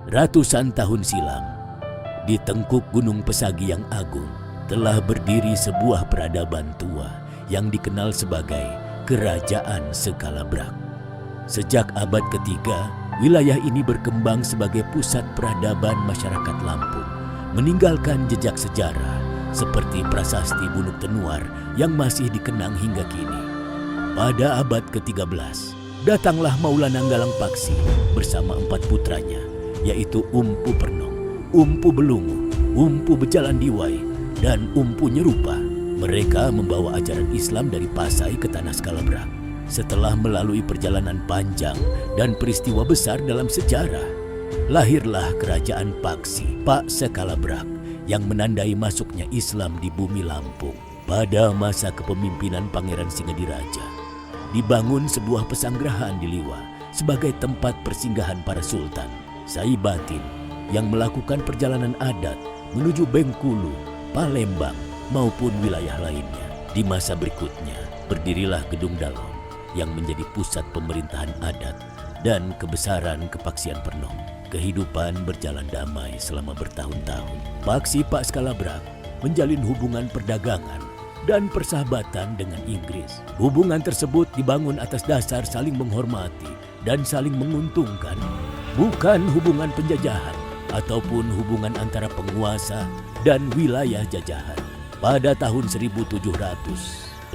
Ratusan tahun silam, di tengkuk Gunung Pesagi yang agung, telah berdiri sebuah peradaban tua yang dikenal sebagai Kerajaan Sekalabrak. Sejak abad ketiga, wilayah ini berkembang sebagai pusat peradaban masyarakat Lampung, meninggalkan jejak sejarah seperti prasasti Buluk Tenuar yang masih dikenang hingga kini. Pada abad ke-13, datanglah Maulana Nggalang Paksi bersama 4 putranya, yaitu Umpu Pernong, Umpu Belungu, Umpu Bejalan Diwai, dan Umpu Nyerupa. Mereka membawa ajaran Islam dari Pasai ke Tanah Sekalabrak. Setelah melalui perjalanan panjang dan peristiwa besar dalam sejarah, lahirlah Kerajaan Paksi, Pak Sekalabrak, yang menandai masuknya Islam di bumi Lampung. Pada masa kepemimpinan Pangeran Singadiraja, dibangun sebuah pesanggrahan di Liwa sebagai tempat persinggahan para sultan, Saibatin, yang melakukan perjalanan adat menuju Bengkulu, Palembang, maupun wilayah lainnya. Di masa berikutnya, berdirilah Gedung Dalom yang menjadi pusat pemerintahan adat dan kebesaran Kepaksian Pernong. Kehidupan berjalan damai selama bertahun-tahun. Paksi Pak Sekalabrak menjalin hubungan perdagangan dan persahabatan dengan Inggris. Hubungan tersebut dibangun atas dasar saling menghormati dan saling menguntungkan, bukan hubungan penjajahan ataupun hubungan antara penguasa dan wilayah jajahan. Pada tahun 1799,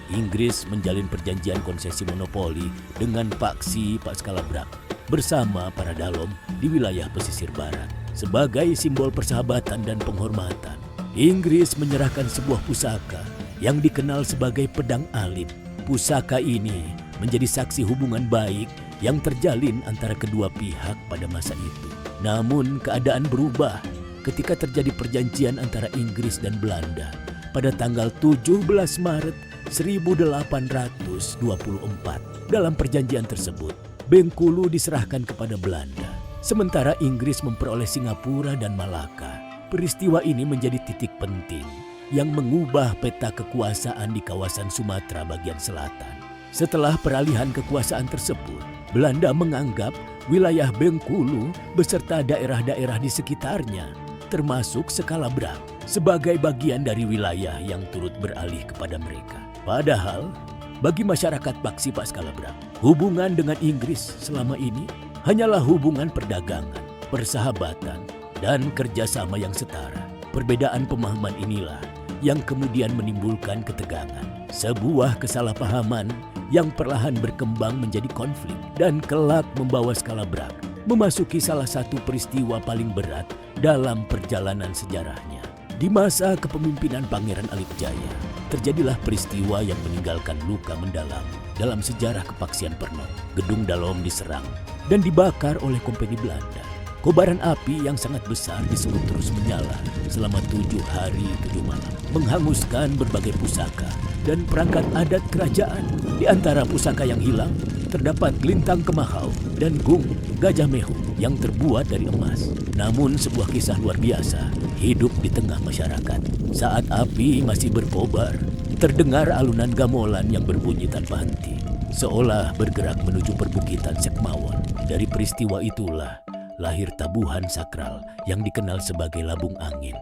Inggris menjalin perjanjian konsesi monopoli dengan Paksi Pak Sekalabrak bersama para dalom di wilayah pesisir barat. Sebagai simbol persahabatan dan penghormatan, Inggris menyerahkan sebuah pusaka yang dikenal sebagai pedang alit. Pusaka ini menjadi saksi hubungan baik yang terjalin antara kedua pihak pada masa itu. Namun keadaan berubah ketika terjadi perjanjian antara Inggris dan Belanda pada tanggal 17 Maret 1824. Dalam perjanjian tersebut, Bengkulu diserahkan kepada Belanda, sementara Inggris memperoleh Singapura dan Malaka. Peristiwa ini menjadi titik penting yang mengubah peta kekuasaan di kawasan Sumatera bagian selatan. Setelah peralihan kekuasaan tersebut, Belanda menganggap wilayah Bengkulu beserta daerah-daerah di sekitarnya, termasuk Sekalabrak, sebagai bagian dari wilayah yang turut beralih kepada mereka. Padahal, bagi masyarakat Paksi Pak Sekalabrak, hubungan dengan Inggris selama ini hanyalah hubungan perdagangan, persahabatan, dan kerjasama yang setara. Perbedaan pemahaman inilah yang kemudian menimbulkan ketegangan, sebuah kesalahpahaman yang perlahan berkembang menjadi konflik dan kelak membawa Sekalabrak memasuki salah satu peristiwa paling berat dalam perjalanan sejarahnya. Di masa kepemimpinan Pangeran Alip Jaya, terjadilah peristiwa yang meninggalkan luka mendalam dalam sejarah Kepaksian Pernong. Gedung Dalom diserang dan dibakar oleh Kompeni Belanda. Kobaran api yang sangat besar disebut terus menyala selama 7 hari 7 malam, menghanguskan berbagai pusaka dan perangkat adat kerajaan. Di antara pusaka yang hilang terdapat gelintang kemahau dan gung gajah mehu yang terbuat dari emas. Namun sebuah kisah luar biasa hidup di tengah masyarakat. Saat api masih berkobar, terdengar alunan gamelan yang berbunyi tanpa henti, seolah bergerak menuju perbukitan Sekmawon. Dari peristiwa itulah lahir tabuhan sakral yang dikenal sebagai Labung Angin,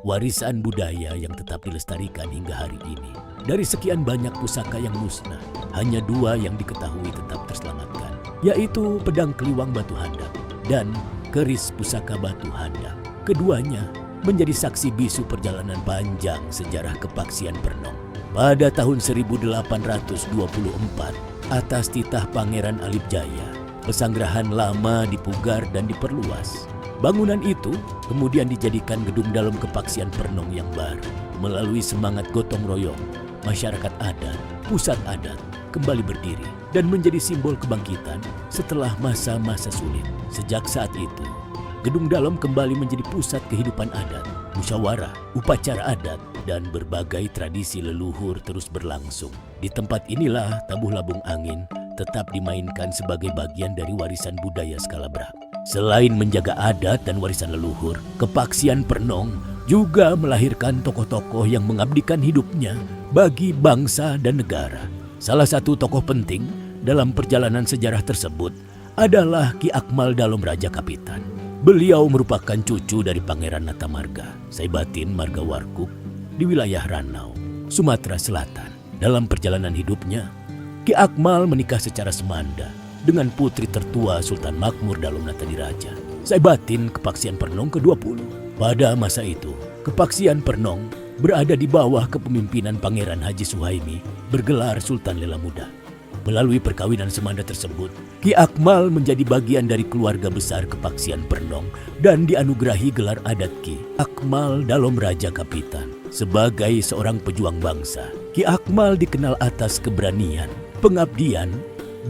warisan budaya yang tetap dilestarikan hingga hari ini. Dari sekian banyak pusaka yang musnah, hanya 2 yang diketahui tetap terselamatkan, yaitu pedang Keliwang Batu Handap dan keris pusaka Batu Handap. Keduanya menjadi saksi bisu perjalanan panjang sejarah Kepaksian Pernong. Pada tahun 1824, atas titah Pangeran Alip Jaya, pesanggrahan lama dipugar dan diperluas. Bangunan itu kemudian dijadikan Gedung Dalom Kepaksian Pernong yang baru. Melalui semangat gotong royong, masyarakat adat, pusat adat kembali berdiri dan menjadi simbol kebangkitan setelah masa-masa sulit. Sejak saat itu, Gedung Dalom kembali menjadi pusat kehidupan adat, musyawarah, upacara adat, dan berbagai tradisi leluhur terus berlangsung. Di tempat inilah tabuh Labung Angin tetap dimainkan sebagai bagian dari warisan budaya Sekalabrak. Selain menjaga adat dan warisan leluhur, Kepaksian Pernong juga melahirkan tokoh-tokoh yang mengabdikan hidupnya bagi bangsa dan negara. Salah satu tokoh penting dalam perjalanan sejarah tersebut adalah Ki Akmal Dalom Raja Kapitan. Beliau merupakan cucu dari Pangeran Natamarga, Saibatin Margawarkub di wilayah Ranau, Sumatera Selatan. Dalam perjalanan hidupnya, Ki Akmal menikah secara semanda dengan putri tertua Sultan Makmur Dalom Natadiraja, Saibatin Kepaksian Pernong ke-20. Pada masa itu, Kepaksian Pernong berada di bawah kepemimpinan Pangeran Haji Suhaimi bergelar Sultan Lela Muda. Melalui perkawinan semanda tersebut, Ki Akmal menjadi bagian dari keluarga besar Kepaksian Pernong dan dianugerahi gelar adat Ki Akmal Dalom Raja Kapitan. Sebagai seorang pejuang bangsa, Ki Akmal dikenal atas keberanian, pengabdian,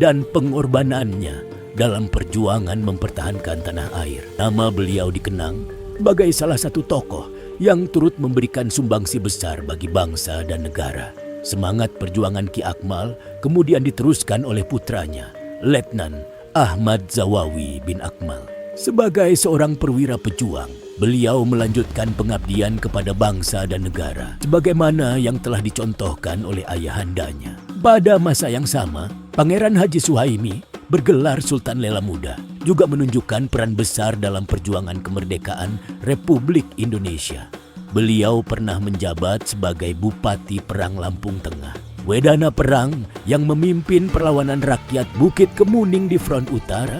dan pengorbanannya dalam perjuangan mempertahankan tanah air. Nama beliau dikenang sebagai salah satu tokoh yang turut memberikan sumbangsi besar bagi bangsa dan negara. Semangat perjuangan Ki Akmal kemudian diteruskan oleh putranya, Letnan Ahmad Zawawi bin Akmal. Sebagai seorang perwira pejuang, beliau melanjutkan pengabdian kepada bangsa dan negara sebagaimana yang telah dicontohkan oleh ayahandanya. Pada masa yang sama, Pangeran Haji Suhaimi bergelar Sultan Lela Muda juga menunjukkan peran besar dalam perjuangan kemerdekaan Republik Indonesia. Beliau pernah menjabat sebagai Bupati Perang Lampung Tengah, wedana perang yang memimpin perlawanan rakyat Bukit Kemuning di front utara,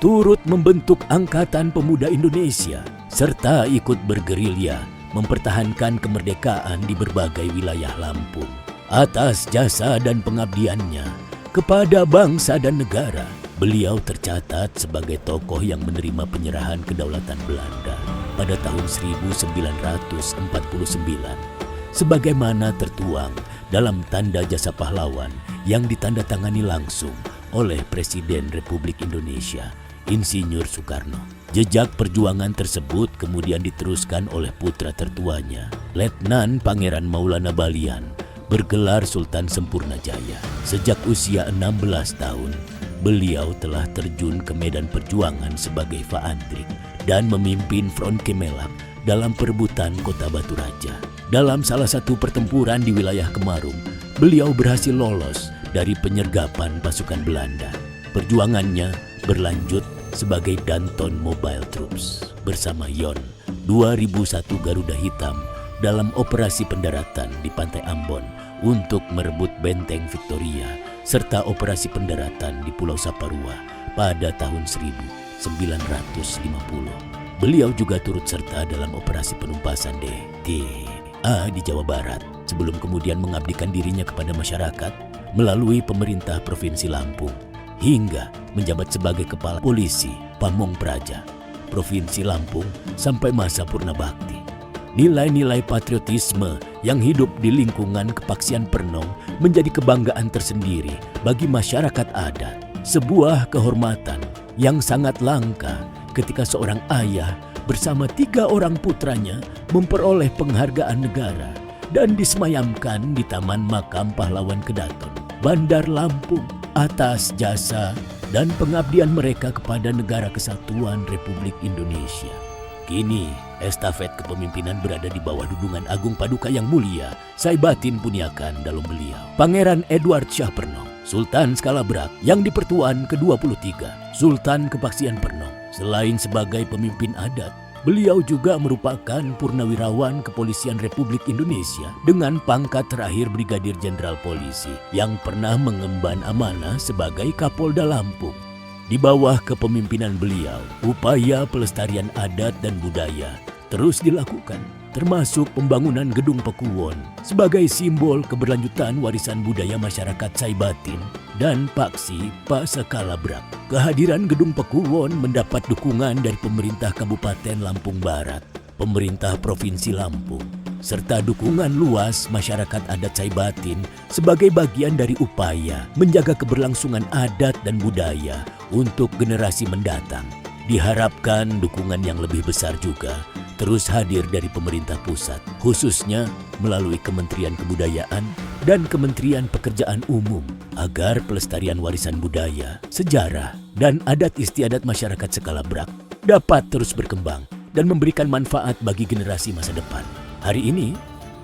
turut membentuk Angkatan Pemuda Indonesia, serta ikut bergerilya mempertahankan kemerdekaan di berbagai wilayah Lampung. Atas jasa dan pengabdiannya kepada bangsa dan negara, beliau tercatat sebagai tokoh yang menerima penyerahan kedaulatan Belanda pada tahun 1949, sebagaimana tertuang dalam tanda jasa pahlawan yang ditandatangani langsung oleh Presiden Republik Indonesia, Insinyur Soekarno. Jejak perjuangan tersebut kemudian diteruskan oleh putra tertuanya, Letnan Pangeran Maulana Balian, bergelar Sultan Sempurna Jaya. Sejak usia 16 tahun, beliau telah terjun ke medan perjuangan sebagai Faantrik dan memimpin Front Kemelak dalam perebutan kota Batu Raja. Dalam salah satu pertempuran di wilayah Kemarung, beliau berhasil lolos dari penyergapan pasukan Belanda. Perjuangannya berlanjut sebagai Danton Mobile Troops bersama Yon 2001 Garuda Hitam dalam operasi pendaratan di Pantai Ambon untuk merebut Benteng Victoria serta operasi pendaratan di Pulau Saparua pada tahun 1950. Beliau juga turut serta dalam operasi penumpasan DTA di Jawa Barat sebelum kemudian mengabdikan dirinya kepada masyarakat melalui pemerintah Provinsi Lampung hingga menjabat sebagai Kepala Polisi Pamong Praja Provinsi Lampung sampai masa purna bakti. Nilai-nilai patriotisme yang hidup di lingkungan Kepaksian Pernong menjadi kebanggaan tersendiri bagi masyarakat adat. Sebuah kehormatan yang sangat langka ketika seorang ayah bersama 3 orang putranya memperoleh penghargaan negara dan disemayamkan di Taman Makam Pahlawan Kedaton, Bandar Lampung atas jasa dan pengabdian mereka kepada Negara Kesatuan Republik Indonesia. Kini, estafet kepemimpinan berada di bawah dudungan Agung Paduka yang mulia, Saibatin Puniakan Dalom beliau, Pangeran Edward Shah Pernong, Sultan Skalabrak yang dipertuan ke-23, Sultan Kepaksian Pernong. Selain sebagai pemimpin adat, beliau juga merupakan purnawirawan Kepolisian Republik Indonesia dengan pangkat terakhir Brigadir Jenderal Polisi yang pernah mengemban amanah sebagai Kapolda Lampung. Di bawah kepemimpinan beliau, upaya pelestarian adat dan budaya terus dilakukan, termasuk pembangunan Gedung Pekuwon sebagai simbol keberlanjutan warisan budaya masyarakat Saibatin dan Paksi Pasakalabrak. Kehadiran Gedung Pekuwon mendapat dukungan dari pemerintah Kabupaten Lampung Barat, pemerintah Provinsi Lampung, serta dukungan luas masyarakat adat Saibatin sebagai bagian dari upaya menjaga keberlangsungan adat dan budaya untuk generasi mendatang. Diharapkan dukungan yang lebih besar juga terus hadir dari pemerintah pusat, khususnya melalui Kementerian Kebudayaan dan Kementerian Pekerjaan Umum, agar pelestarian warisan budaya, sejarah, dan adat istiadat masyarakat Skalabrak dapat terus berkembang dan memberikan manfaat bagi generasi masa depan. Hari ini,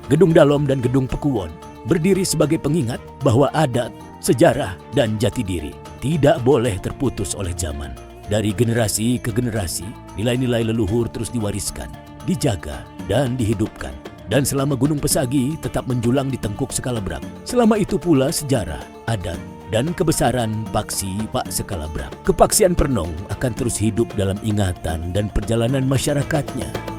Gedung Dalom dan Gedung Pekuwon berdiri sebagai pengingat bahwa adat, sejarah, dan jati diri tidak boleh terputus oleh zaman. Dari generasi ke generasi, nilai-nilai leluhur terus diwariskan, dijaga, dan dihidupkan. Dan selama Gunung Pesagi tetap menjulang di tengkuk Sekalabrang, selama itu pula sejarah, adat, dan kebesaran Paksi Pak Sekalabrang. Kepaksian Pernong akan terus hidup dalam ingatan dan perjalanan masyarakatnya.